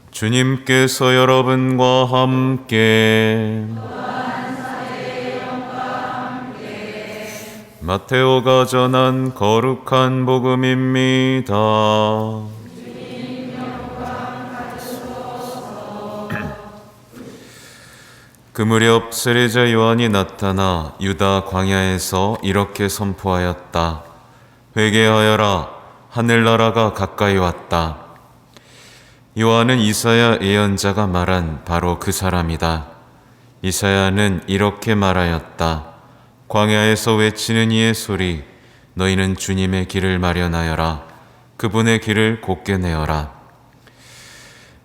주님께서 여러분과 함께 마테오가 전한 거룩한 복음입니다. 그 무렵 세례자 요한이 나타나 유다 광야에서 이렇게 선포하였다. 회개하여라, 하늘나라가 가까이 왔다. 요한은 이사야 예언자가 말한 바로 그 사람이다. 이사야는 이렇게 말하였다. 광야에서 외치는 이의 소리, 너희는 주님의 길을 마련하여라. 그분의 길을 곧게 내어라.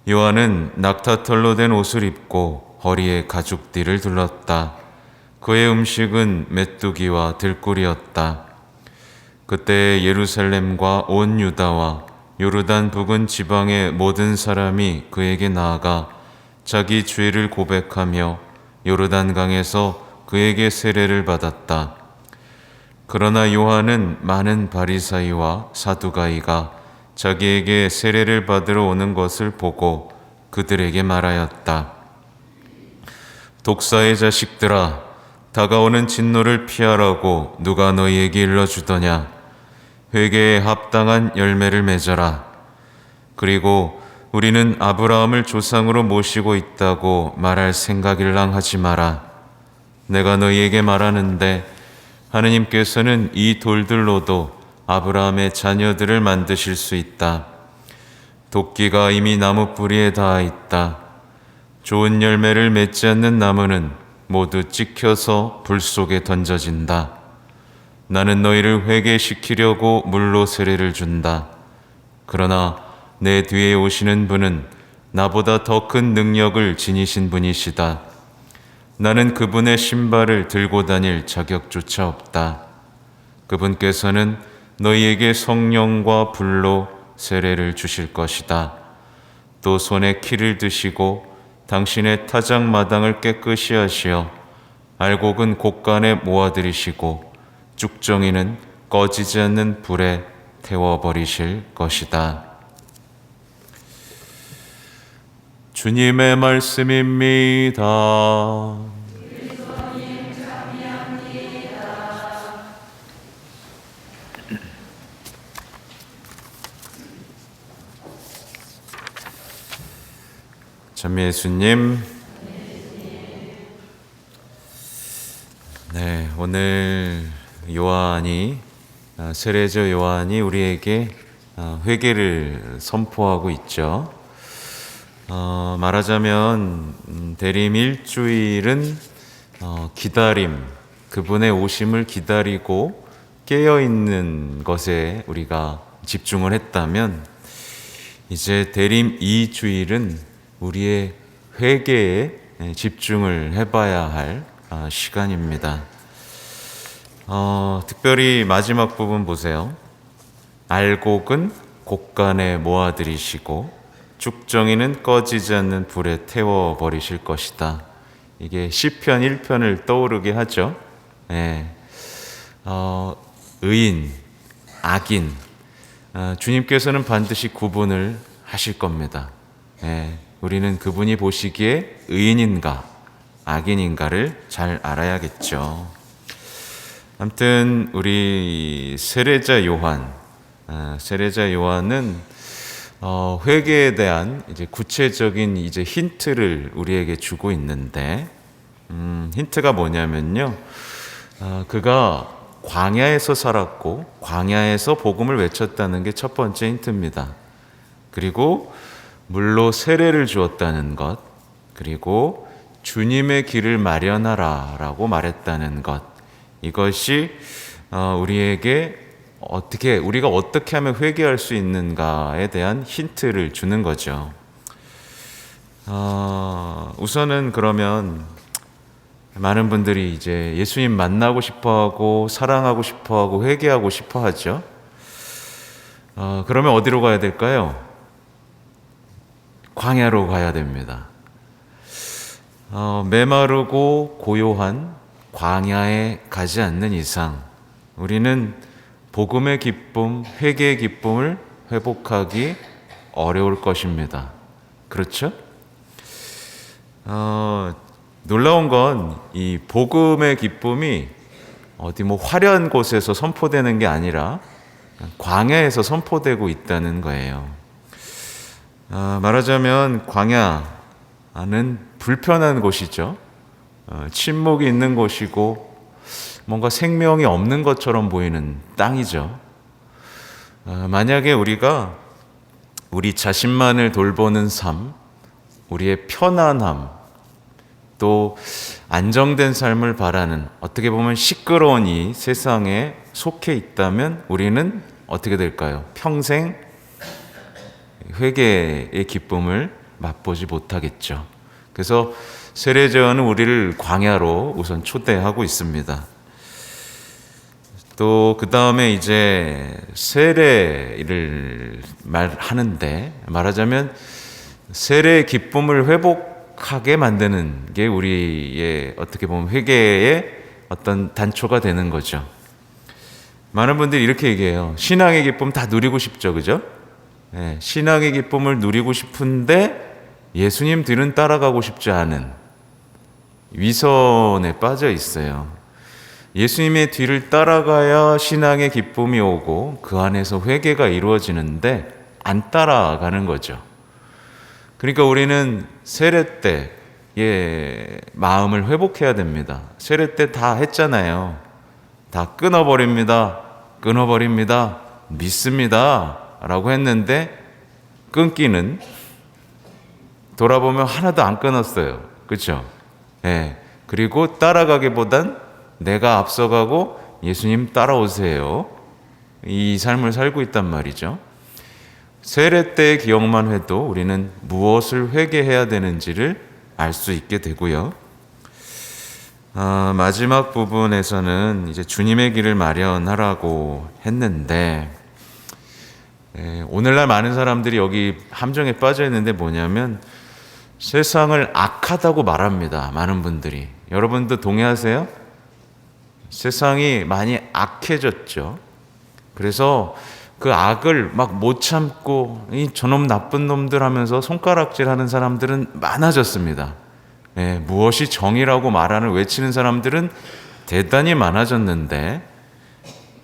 요한은 낙타털로 된 옷을 입고 허리에 가죽띠를 둘렀다. 그의 음식은 메뚜기와 들꿀이었다. 그때 예루살렘과 온 유다와 요르단 부근 지방의 모든 사람이 그에게 나아가 자기 죄를 고백하며 요르단강에서 그에게 세례를 받았다. 그러나 요한은 많은 바리사이와 사두가이가 자기에게 세례를 받으러 오는 것을 보고 그들에게 말하였다. 독사의 자식들아, 다가오는 진노를 피하라고 누가 너희에게 일러주더냐? 회개에 합당한 열매를 맺어라. 그리고 우리는 아브라함을 조상으로 모시고 있다고 말할 생각일랑 하지 마라. 내가 너희에게 말하는데 하느님께서는 이 돌들로도 아브라함의 자녀들을 만드실 수 있다. 도끼가 이미 나무 뿌리에 닿아 있다. 좋은 열매를 맺지 않는 나무는 모두 찍혀서 불 속에 던져진다. 나는 너희를 회개시키려고 물로 세례를 준다. 그러나 내 뒤에 오시는 분은 나보다 더 큰 능력을 지니신 분이시다. 나는 그분의 신발을 들고 다닐 자격조차 없다. 그분께서는 너희에게 성령과 불로 세례를 주실 것이다. 또 손에 키를 드시고 당신의 타작마당을 깨끗이 하시어 알곡은 곳간에 모아들이시고 쭉정이는 꺼지지 않는 불에 태워버리실 것이다. 주님의 말씀입니다. 참 예수님, 네, 오늘 세례자 요한이 우리에게 회개를 선포하고 있죠. 말하자면 대림 일주일은 기다림, 그분의 오심을 기다리고 깨어있는 것에 우리가 집중을 했다면, 이제 대림 2주일은 우리의 회개에 집중을 해봐야 할 시간입니다. 특별히 마지막 부분 보세요. 알곡은 곳간에 모아들이시고 쭉정이는 꺼지지 않는 불에 태워버리실 것이다. 이게 시편 1편을 떠오르게 하죠. 의인, 악인, 주님께서는 반드시 구분을 하실 겁니다. 우리는 그분이 보시기에 의인인가 악인인가를 잘 알아야겠죠. 아무튼 우리 세례자 요한은 회개에 대한 이제 구체적인 이제 힌트를 우리에게 주고 있는데, 힌트가 뭐냐면요, 그가 광야에서 살았고 광야에서 복음을 외쳤다는 게 첫 번째 힌트입니다. 그리고 물로 세례를 주었다는 것, 그리고 주님의 길을 마련하라 라고 말했다는 것, 이것이 우리에게 우리가 어떻게 하면 회개할 수 있는가에 대한 힌트를 주는 거죠. 우선은 그러면 많은 분들이 이제 예수님 만나고 싶어하고 사랑하고 싶어하고 회개하고 싶어하죠. 그러면 어디로 가야 될까요? 광야로 가야 됩니다. 메마르고 고요한 광야에 가지 않는 이상 우리는 복음의 기쁨, 회개의 기쁨을 회복하기 어려울 것입니다. 그렇죠? 놀라운 건 이 복음의 기쁨이 어디 뭐 화려한 곳에서 선포되는 게 아니라 광야에서 선포되고 있다는 거예요. 말하자면 광야는 불편한 곳이죠. 침묵이 있는 곳이고 뭔가 생명이 없는 것처럼 보이는 땅이죠. 만약에 우리가 우리 자신만을 돌보는 삶, 우리의 편안함, 또 안정된 삶을 바라는 어떻게 보면 시끄러운 이 세상에 속해 있다면 우리는 어떻게 될까요? 평생 회개의 기쁨을 맛보지 못하겠죠. 그래서 세례제원은 우리를 광야로 우선 초대하고 있습니다. 또 그 다음에 이제 세례를 말하자면 세례의 기쁨을 회복하게 만드는 게 우리의 어떻게 보면 회개의 어떤 단초가 되는 거죠. 많은 분들이 이렇게 얘기해요. 신앙의 기쁨 다 누리고 싶죠, 그죠? 네, 신앙의 기쁨을 누리고 싶은데 예수님 뒤는 따라가고 싶지 않은 위선에 빠져 있어요. 예수님의 뒤를 따라가야 신앙의 기쁨이 오고 그 안에서 회개가 이루어지는데 안 따라가는 거죠. 그러니까 우리는 세례 때의 마음을 회복해야 됩니다. 세례 때 다 했잖아요. 다 끊어버립니다. 믿습니다. 라고 했는데 끊기는 돌아보면 하나도 안 끊었어요. 그렇죠? 네. 그리고 따라가기보단 내가 앞서가고 예수님 따라오세요. 이 삶을 살고 있단 말이죠. 세례 때의 기억만 해도 우리는 무엇을 회개해야 되는지를 알 수 있게 되고요. 마지막 부분에서는 이제 주님의 길을 마련하라고 했는데 오늘날 많은 사람들이 여기 함정에 빠져 있는데 뭐냐면 세상을 악하다고 말합니다. 많은 분들이. 여러분도 동의하세요? 세상이 많이 악해졌죠. 그래서 그 악을 막 못 참고 저놈 나쁜 놈들 하면서 손가락질하는 사람들은 많아졌습니다. 무엇이 정의라고 말하는 외치는 사람들은 대단히 많아졌는데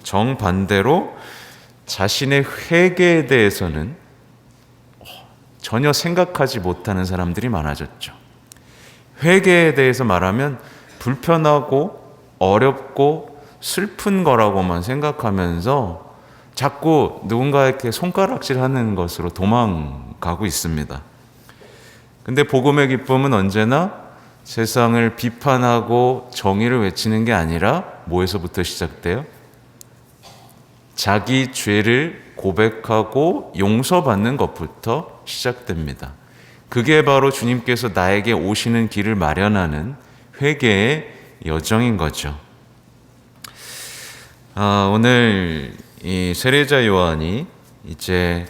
정반대로 자신의 회개에 대해서는 전혀 생각하지 못하는 사람들이 많아졌죠. 회개에 대해서 말하면 불편하고 어렵고 슬픈 거라고만 생각하면서 자꾸 누군가에게 손가락질하는 것으로 도망가고 있습니다. 근데 복음의 기쁨은 언제나 세상을 비판하고 정의를 외치는 게 아니라 뭐에서부터 시작돼요? 자기 죄를 고백하고 용서받는 것부터 시작됩니다. 그게 바로 주님께서 나에게 오시는 길을 마련하는 회개의 여정인 거죠. 오늘 이 세례자 요한이 이제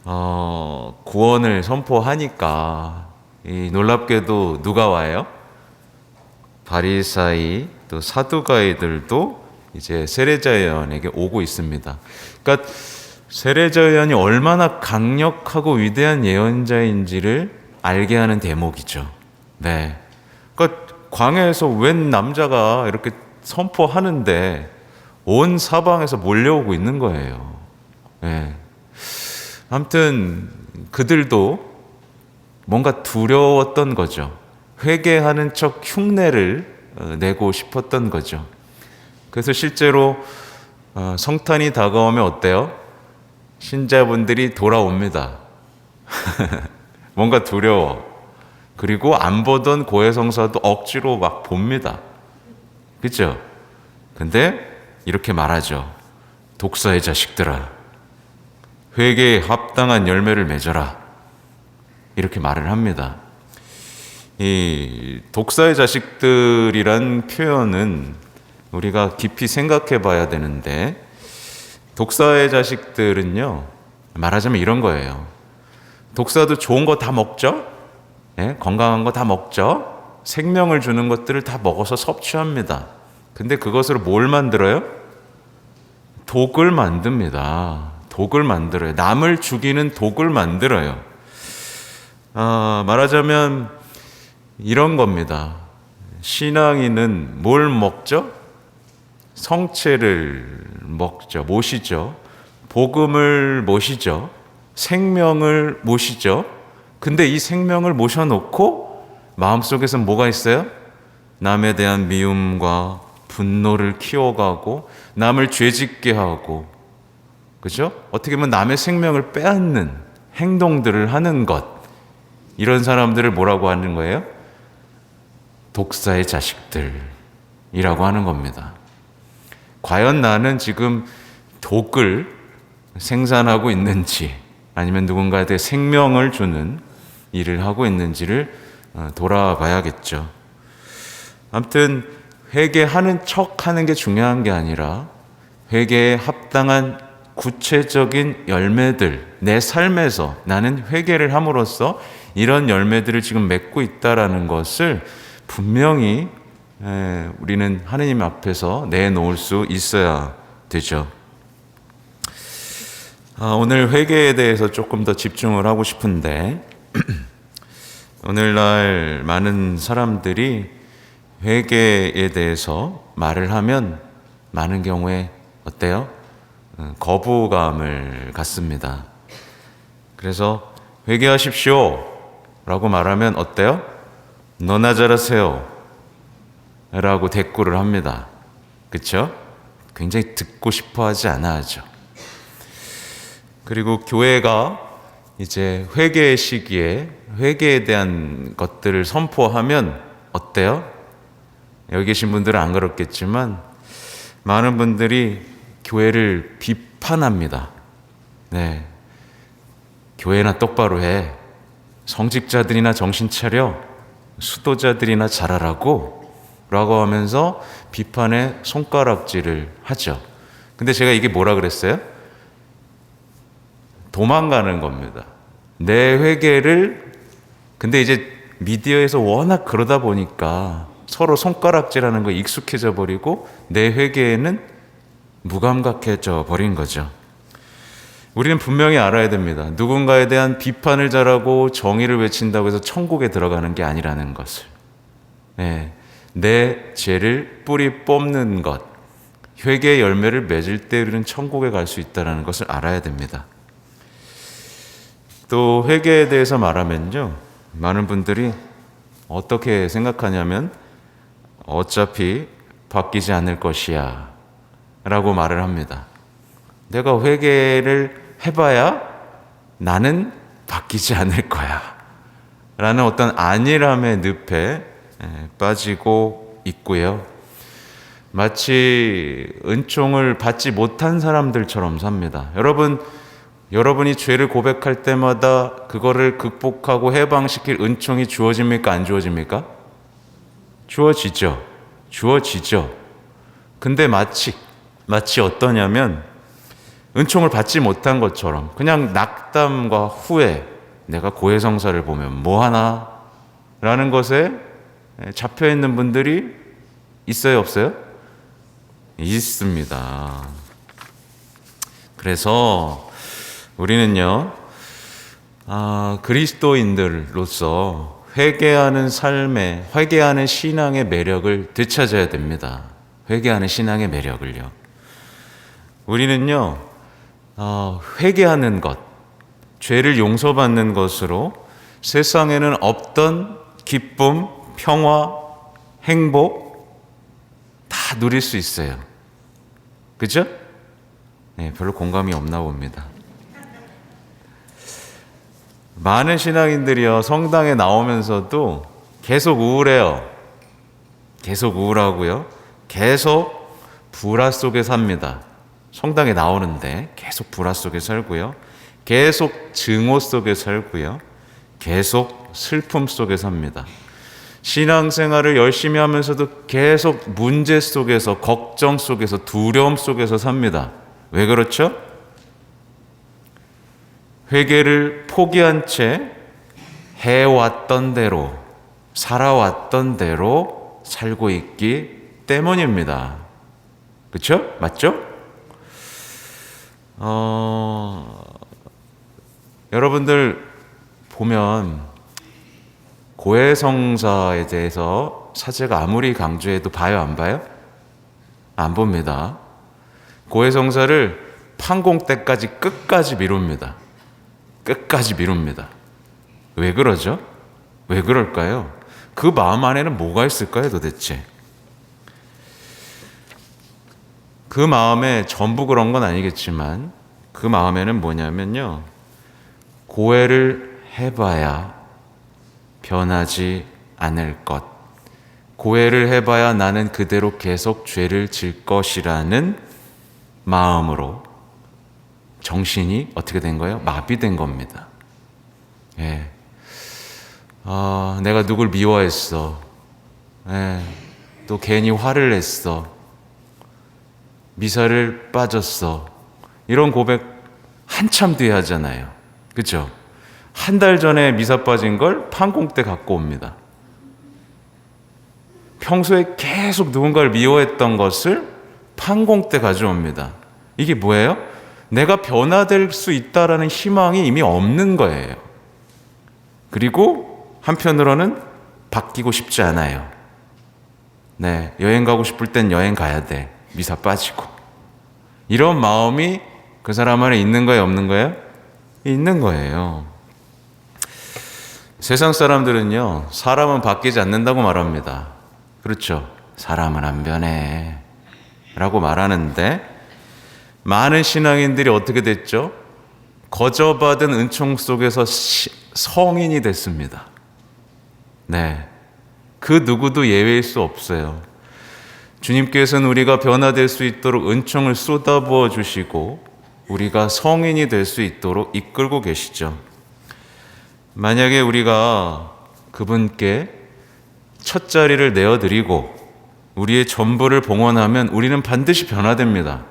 구원을 선포하니까 놀랍게도 누가 와요? 바리사이 또 사두가이들도 이제 세례자 요한에게 오고 있습니다. 그러니까 세례자 요한이 얼마나 강력하고 위대한 예언자인지를 알게 하는 대목이죠. 네. 그러니까 광야에서 웬 남자가 이렇게 선포하는데 온 사방에서 몰려오고 있는 거예요. 네. 아무튼 그들도 뭔가 두려웠던 거죠. 회개하는 척 흉내를 내고 싶었던 거죠. 그래서 실제로 성탄이 다가오면 어때요? 신자분들이 돌아옵니다. 뭔가 두려워. 그리고 안 보던 고해성사도 억지로 막 봅니다. 그렇죠? 근데 이렇게 말하죠. 독사의 자식들아, 회개에 합당한 열매를 맺어라. 이렇게 말을 합니다. 이 독사의 자식들이란 표현은 우리가 깊이 생각해 봐야 되는데, 독사의 자식들은요, 말하자면 이런 거예요. 독사도 좋은 거 다 먹죠? 건강한 거 다 먹죠? 생명을 주는 것들을 다 먹어서 섭취합니다. 근데 그것으로 뭘 만들어요? 독을 만듭니다. 독을 만들어요. 남을 죽이는 독을 만들어요. 말하자면 이런 겁니다. 신앙인은 뭘 먹죠? 성체를 먹죠. 모시죠. 복음을 모시죠. 생명을 모시죠. 근데 이 생명을 모셔놓고 마음속에서 뭐가 있어요? 남에 대한 미움과 분노를 키워가고 남을 죄짓게 하고, 그죠? 어떻게 보면 남의 생명을 빼앗는 행동들을 하는 것, 이런 사람들을 뭐라고 하는 거예요? 독사의 자식들이라고 하는 겁니다. 과연 나는 지금 독을 생산하고 있는지, 아니면 누군가한테 생명을 주는 일을 하고 있는지를 돌아봐야겠죠. 아무튼 회개하는 척 하는 게 중요한 게 아니라 회개에 합당한 구체적인 열매들, 내 삶에서 나는 회개를 함으로써 이런 열매들을 지금 맺고 있다라는 것을 분명히 우리는 하느님 앞에서 내놓을 수 있어야 되죠. 오늘 회개에 대해서 조금 더 집중을 하고 싶은데 오늘날 많은 사람들이 회개에 대해서 말을 하면 많은 경우에 어때요? 거부감을 갖습니다. 그래서 회개하십시오 라고 말하면 어때요? 너나 잘하세요 라고 대꾸를 합니다. 그렇죠? 굉장히 듣고 싶어 하지 않아 하죠. 그리고 교회가 이제 회개의 시기에 회개에 대한 것들을 선포하면 어때요? 여기 계신 분들은 안 그렇겠지만 많은 분들이 교회를 비판합니다. 네, 교회나 똑바로 해. 성직자들이나 정신 차려. 수도자들이나 잘하라고 라고 하면서 비판의 손가락질을 하죠. 근데 제가 이게 뭐라 그랬어요? 도망가는 겁니다. 내 회개를, 근데 이제 미디어에서 워낙 그러다 보니까 서로 손가락질하는 거 익숙해져 버리고 내 회개에는 무감각해져 버린 거죠. 우리는 분명히 알아야 됩니다. 누군가에 대한 비판을 잘하고 정의를 외친다고 해서 천국에 들어가는 게 아니라는 것을. 네, 내 죄를 뿌리 뽑는 것, 회개의 열매를 맺을 때 우리는 천국에 갈 수 있다는 것을 알아야 됩니다. 또 회개에 대해서 말하면요, 많은 분들이 어떻게 생각하냐면 어차피 바뀌지 않을 것이야 라고 말을 합니다. 내가 회개를 해봐야 나는 바뀌지 않을 거야 라는 어떤 안일함의 늪에 빠지고 있고요. 마치 은총을 받지 못한 사람들처럼 삽니다. 여러분이 죄를 고백할 때마다 그거를 극복하고 해방시킬 은총이 주어집니까? 안 주어집니까? 주어지죠. 근데 마치 어떠냐면 은총을 받지 못한 것처럼 그냥 낙담과 후회, 내가 고해성사를 보면 뭐하나? 라는 것에 잡혀있는 분들이 있어요, 없어요? 있습니다. 그래서 우리는요, 그리스도인들로서 회개하는 신앙의 매력을 되찾아야 됩니다. 회개하는 신앙의 매력을요. 우리는요, 회개하는 것, 죄를 용서받는 것으로 세상에는 없던 기쁨, 평화, 행복 다 누릴 수 있어요. 그죠? 네, 별로 공감이 없나 봅니다. 많은 신앙인들이요, 성당에 나오면서도 계속 우울해요. 계속 우울하고요. 계속 불화 속에 삽니다. 성당에 나오는데 계속 불화 속에 살고요. 계속 증오 속에 살고요. 계속 슬픔 속에 삽니다. 신앙생활을 열심히 하면서도 계속 문제 속에서, 걱정 속에서, 두려움 속에서 삽니다. 왜 그렇죠? 회개를 포기한 채 해왔던 대로, 살아왔던 대로 살고 있기 때문입니다. 그렇죠? 맞죠? 여러분들 보면 고해성사에 대해서 사제가 아무리 강조해도 봐요, 안 봐요? 안 봅니다. 고해성사를 판공 때까지 끝까지 미룹니다. 끝까지 미룹니다. 왜 그러죠? 왜 그럴까요? 그 마음 안에는 뭐가 있을까요, 도대체? 그 마음에 전부 그런 건 아니겠지만 그 마음에는 뭐냐면요, 고해를 해봐야 변하지 않을 것, 고해를 해봐야 나는 그대로 계속 죄를 질 것이라는 마음으로 정신이 어떻게 된 거예요? 마비된 겁니다. 예. 내가 누굴 미워했어. 예. 또 괜히 화를 냈어. 미사를 빠졌어. 이런 고백 한참 뒤에 하잖아요. 그렇죠? 한 달 전에 미사 빠진 걸 판공 때 갖고 옵니다. 평소에 계속 누군가를 미워했던 것을 판공 때 가져옵니다. 이게 뭐예요? 내가 변화될 수 있다라는 희망이 이미 없는 거예요. 그리고 한편으로는 바뀌고 싶지 않아요. 네, 여행 가고 싶을 땐 여행 가야 돼. 미사 빠지고. 이런 마음이 그 사람 안에 있는 거예요, 없는 거예요? 있는 거예요. 세상 사람들은요, 사람은 바뀌지 않는다고 말합니다. 그렇죠? 사람은 안 변해 라고 말하는데, 많은 신앙인들이 어떻게 됐죠? 거저받은 은총 속에서 성인이 됐습니다. 네, 그 누구도 예외일 수 없어요. 주님께서는 우리가 변화될 수 있도록 은총을 쏟아부어 주시고 우리가 성인이 될 수 있도록 이끌고 계시죠. 만약에 우리가 그분께 첫 자리를 내어드리고 우리의 전부를 봉헌하면 우리는 반드시 변화됩니다.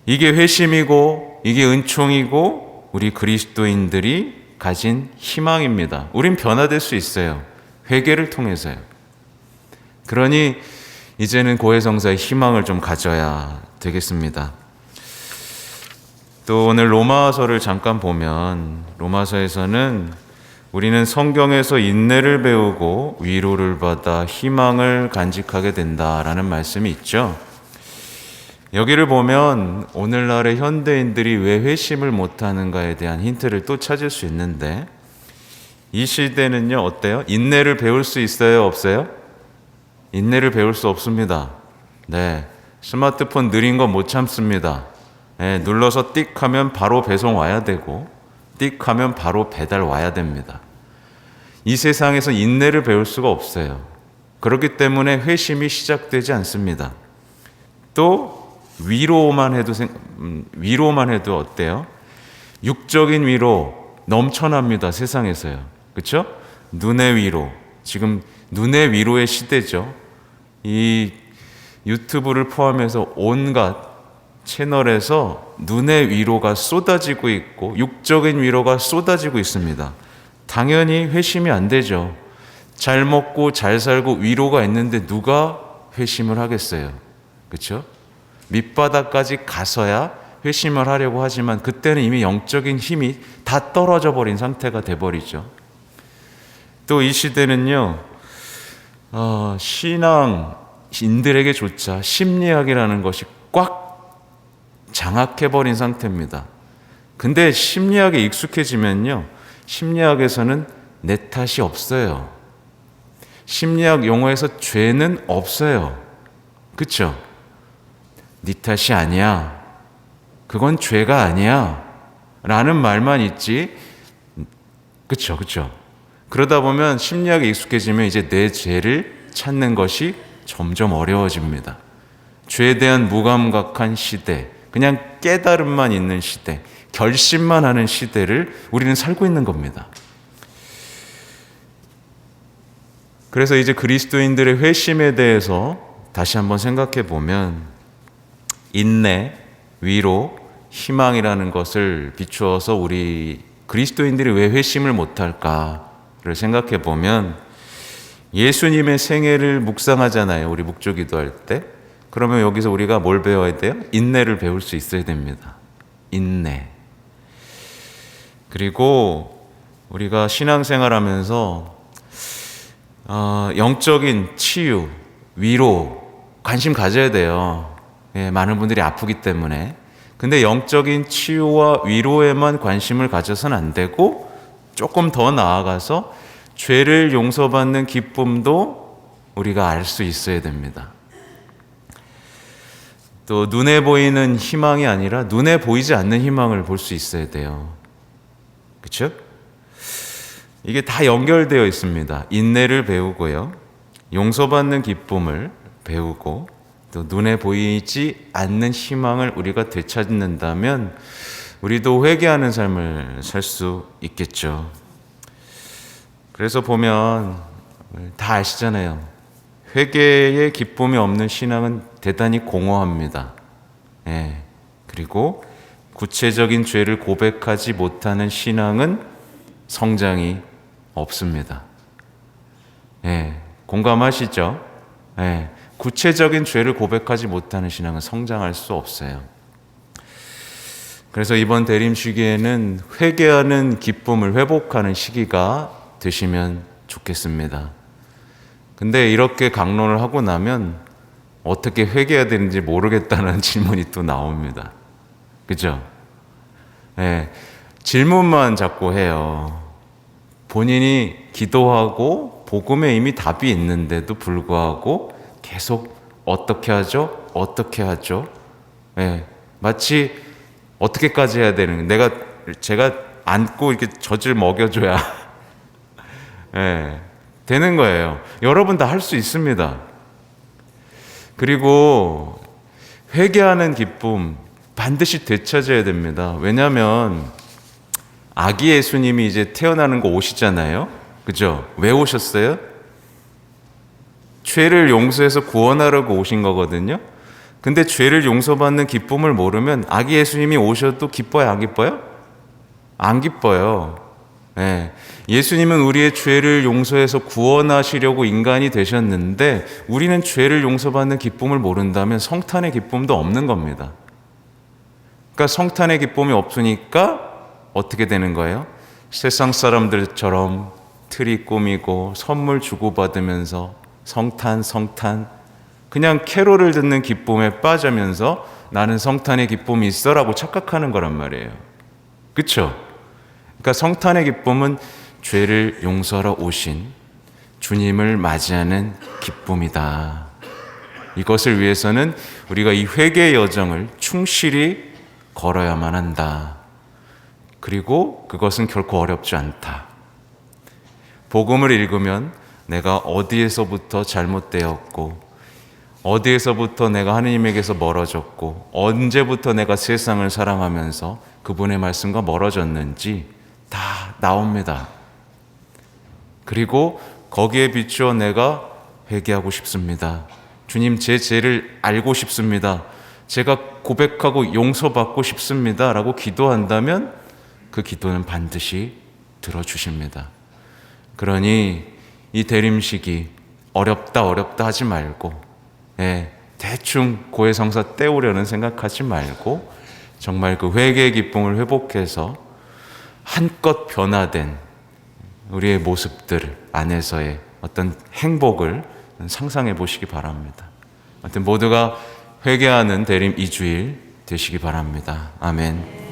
이게 회심이고 이게 은총이고 우리 그리스도인들이 가진 희망입니다. 우린 변화될 수 있어요. 회개를 통해서요. 그러니 이제는 고해성사의 희망을 좀 가져야 되겠습니다. 또 오늘 로마서를 잠깐 보면 로마서에서는 우리는 성경에서 인내를 배우고 위로를 받아 희망을 간직하게 된다라는 말씀이 있죠. 여기를 보면 오늘날의 현대인들이 왜 회심을 못하는가에 대한 힌트를 또 찾을 수 있는데, 이 시대는요 어때요? 인내를 배울 수 있어요, 없어요? 인내를 배울 수 없습니다. 네, 스마트폰 느린 거 못 참습니다. 네, 눌러서 띡 하면 바로 배송 와야 되고 띡 하면 바로 배달 와야 됩니다. 이 세상에서 인내를 배울 수가 없어요. 그렇기 때문에 회심이 시작되지 않습니다. 또 위로만 해도 어때요? 육적인 위로 넘쳐납니다. 세상에서요. 그렇죠? 눈의 위로. 지금 눈의 위로의 시대죠. 이 유튜브를 포함해서 온갖 채널에서 눈의 위로가 쏟아지고 있고 육적인 위로가 쏟아지고 있습니다. 당연히 회심이 안 되죠. 잘 먹고 잘 살고 위로가 있는데 누가 회심을 하겠어요? 그렇죠? 밑바닥까지 가서야 회심을 하려고 하지만 그때는 이미 영적인 힘이 다 떨어져 버린 상태가 돼버리죠. 또 이 시대는요, 신앙인들에게조차 심리학이라는 것이 꽉 장악해버린 상태입니다. 근데 심리학에 익숙해지면요, 심리학에서는 내 탓이 없어요. 심리학 용어에서 죄는 없어요. 그렇죠? 네 탓이 아니야. 그건 죄가 아니야. 라는 말만 있지. 그렇죠, 그렇죠. 그러다 보면 심리학에 익숙해지면 이제 내 죄를 찾는 것이 점점 어려워집니다. 죄에 대한 무감각한 시대, 그냥 깨달음만 있는 시대, 결심만 하는 시대를 우리는 살고 있는 겁니다. 그래서 이제 그리스도인들의 회심에 대해서 다시 한번 생각해 보면 인내, 위로, 희망이라는 것을 비추어서 우리 그리스도인들이 왜 회심을 못할까를 생각해 보면 예수님의 생애를 묵상하잖아요. 우리 묵주기도 할 때. 그러면 여기서 우리가 뭘 배워야 돼요? 인내를 배울 수 있어야 됩니다. 인내. 그리고 우리가 신앙생활하면서 영적인 치유, 위로 관심 가져야 돼요. 예, 많은 분들이 아프기 때문에. 근데 영적인 치유와 위로에만 관심을 가져서는 안 되고 조금 더 나아가서 죄를 용서받는 기쁨도 우리가 알 수 있어야 됩니다. 또 눈에 보이는 희망이 아니라 눈에 보이지 않는 희망을 볼 수 있어야 돼요. 그렇죠? 이게 다 연결되어 있습니다. 인내를 배우고요. 용서받는 기쁨을 배우고 또 눈에 보이지 않는 희망을 우리가 되찾는다면 우리도 회개하는 삶을 살 수 있겠죠. 그래서 보면 다 아시잖아요. 회개의 기쁨이 없는 신앙은 대단히 공허합니다. 예. 그리고 구체적인 죄를 고백하지 못하는 신앙은 성장이 없습니다. 예. 공감하시죠? 예. 구체적인 죄를 고백하지 못하는 신앙은 성장할 수 없어요. 그래서 이번 대림 시기에는 회개하는 기쁨을 회복하는 시기가 되시면 좋겠습니다. 근데 이렇게 강론을 하고 나면 어떻게 회개해야 되는지 모르겠다는 질문이 또 나옵니다. 그죠? 네, 질문만 자꾸 해요. 본인이 기도하고 복음에 이미 답이 있는데도 불구하고 계속 어떻게 하죠? 어떻게 하죠? 네, 마치 어떻게까지 해야 되는, 제가 안고 이렇게 젖을 먹여줘야 네, 되는 거예요. 여러분 다 할 수 있습니다. 그리고 회개하는 기쁨 반드시 되찾아야 됩니다. 왜냐하면 아기 예수님이 이제 태어나는 거 오시잖아요. 그죠? 왜 오셨어요? 죄를 용서해서 구원하려고 오신 거거든요. 근데 죄를 용서받는 기쁨을 모르면 아기 예수님이 오셔도 기뻐요, 안 기뻐요? 안 기뻐요. 네. 예수님은 우리의 죄를 용서해서 구원하시려고 인간이 되셨는데 우리는 죄를 용서받는 기쁨을 모른다면 성탄의 기쁨도 없는 겁니다. 그러니까 성탄의 기쁨이 없으니까 어떻게 되는 거예요? 세상 사람들처럼 트리 꾸미고 선물 주고받으면서 성탄 그냥 캐롤을 듣는 기쁨에 빠지면서 나는 성탄의 기쁨이 있어라고 착각하는 거란 말이에요. 그렇죠? 그러니까 성탄의 기쁨은 죄를 용서하러 오신 주님을 맞이하는 기쁨이다. 이것을 위해서는 우리가 이 회개의 여정을 충실히 걸어야만 한다. 그리고 그것은 결코 어렵지 않다. 복음을 읽으면 내가 어디에서부터 잘못되었고 어디에서부터 내가 하느님에게서 멀어졌고 언제부터 내가 세상을 사랑하면서 그분의 말씀과 멀어졌는지 다 나옵니다. 그리고 거기에 비추어 내가 회개하고 싶습니다. 주님, 제 죄를 알고 싶습니다. 제가 고백하고 용서받고 싶습니다. 라고 기도한다면 그 기도는 반드시 들어주십니다. 그러니 이 대림 시기 어렵다 하지 말고 대충 고해성사 때우려는 생각하지 말고 정말 그 회개의 기쁨을 회복해서 한껏 변화된 우리의 모습들 안에서의 어떤 행복을 상상해 보시기 바랍니다. 아무튼 모두가 회개하는 대림 2주일 되시기 바랍니다. 아멘.